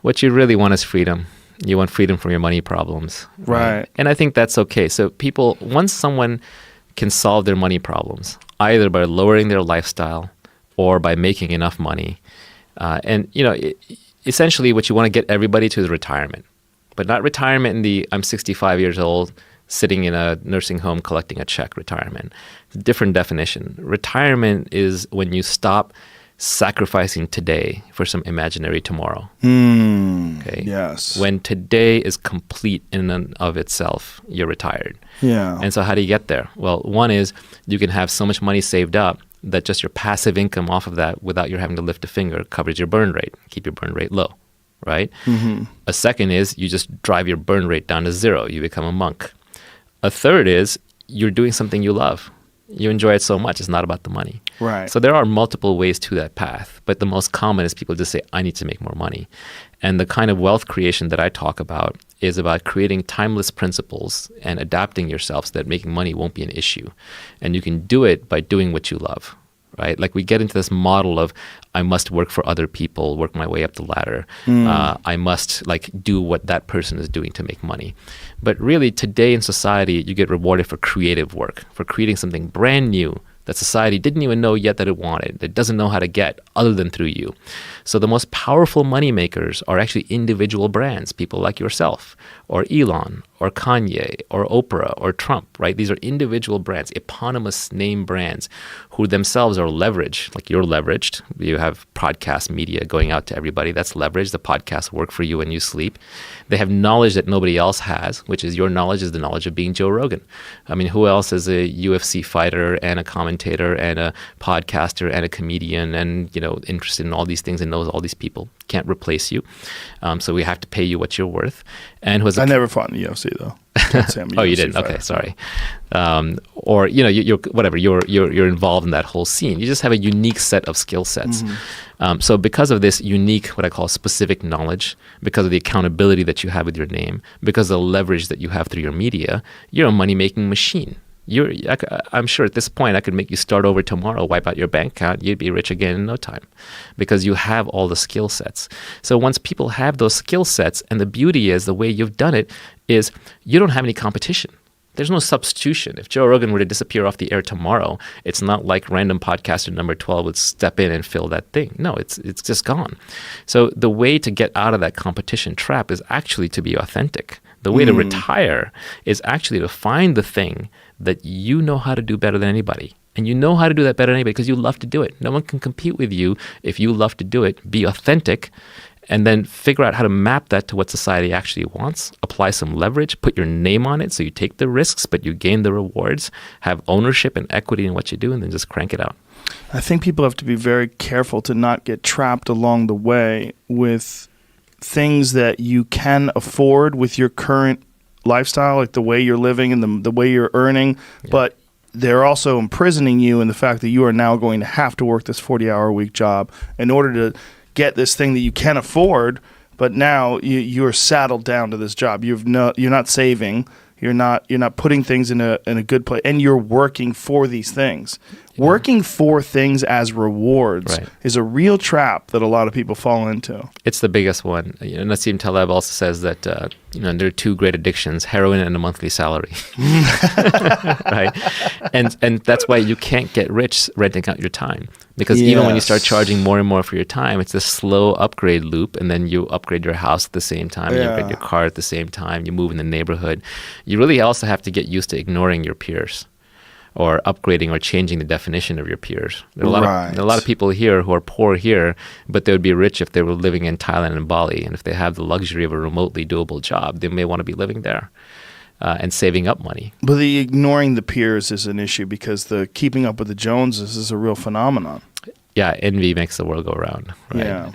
What you really want is freedom. You want freedom from your money problems. Right. And I think that's okay. So people, once someone can solve their money problems, either by lowering their lifestyle or by making enough money, essentially what you want to get everybody to is retirement. But not retirement in the I'm 65 years old, sitting in a nursing home collecting a check retirement. It's a different definition. Retirement is when you stop sacrificing today for some imaginary tomorrow. Okay. Yes. When today is complete in and of itself, you're retired. Yeah. And so how do you get there? Well, one is you can have so much money saved up that just your passive income off of that without you having to lift a finger covers your burn rate. Keep your burn rate low, right? Mm-hmm. A second is you just drive your burn rate down to zero. You become a monk. A third is you're doing something you love. You enjoy it so much, it's not about the money. Right. So there are multiple ways to that path, but the most common is people just say, I need to make more money. And the kind of wealth creation that I talk about is about creating timeless principles and adapting yourself so that making money won't be an issue. And you can do it by doing what you love, right? Like we get into this model of I must work for other people, work my way up the ladder. I must do what that person is doing to make money. But really today in society, you get rewarded for creative work, for creating something brand new that society didn't even know yet that it wanted, that doesn't know how to get other than through you. So the most powerful money makers are actually individual brands, people like yourself or Elon or Kanye or Oprah or Trump, right? These are individual brands, eponymous name brands who themselves are leveraged, like you're leveraged. You have podcast media going out to everybody. That's leverage. The podcasts work for you when you sleep. They have knowledge that nobody else has, which is your knowledge is the knowledge of being Joe Rogan. I mean, who else is a UFC fighter and a commentator and a podcaster and a comedian and, interested in all these things and knows all these people? Can't replace you. So we have to pay you what you're worth. And who has I never fought in the UFC though. Can't say I'm a Oh, you UFC didn't? fighter. Okay, sorry. Or you're whatever. You're involved in that whole scene. You just have a unique set of skill sets. So because of this unique, what I call specific knowledge, because of the accountability that you have with your name, because of the leverage that you have through your media, you're a money making machine. I'm sure at this point I could make you start over tomorrow, wipe out your bank account, you'd be rich again in no time because you have all the skill sets. So once people have those skill sets, and the beauty is the way you've done it is you don't have any competition. There's no substitution. If Joe Rogan were to disappear off the air tomorrow, it's not like random podcaster number 12 would step in and fill that thing. No, it's just gone. So the way to get out of that competition trap is actually to be authentic. The way to retire is actually to find the thing that you know how to do better than anybody. And you know how to do that better than anybody because you love to do it. No one can compete with you if you love to do it. Be authentic and then figure out how to map that to what society actually wants. Apply some leverage, put your name on it so you take the risks, but you gain the rewards. Have ownership and equity in what you do and then just crank it out. I think people have to be very careful to not get trapped along the way with things that you can afford with your current lifestyle, like the way you're living and the way you're earning, but they're also imprisoning you in the fact that you are now going to have to work this 40-hour-a-week job in order to get this thing that you can afford, but now you're saddled down to this job. You're not saving. You're not putting things in a good place, and you're working for these things. Yeah. Working for things as rewards is a real trap that a lot of people fall into. It's the biggest one. Nassim Taleb also says that there are two great addictions: heroin and a monthly salary. Right, and that's why you can't get rich renting out your time, because even when you start charging more and more for your time, it's this slow upgrade loop, and then you upgrade your house at the same time, you upgrade your car at the same time, you move in the neighborhood. You really also have to get used to ignoring your peers, or upgrading or changing the definition of your peers. There are a lot of people here who are poor here, but they would be rich if they were living in Thailand and Bali. And if they have the luxury of a remotely doable job, they may want to be living there and saving up money. But the ignoring the peers is an issue because the keeping up with the Joneses is a real phenomenon. Yeah, envy makes the world go round. Right? Yeah.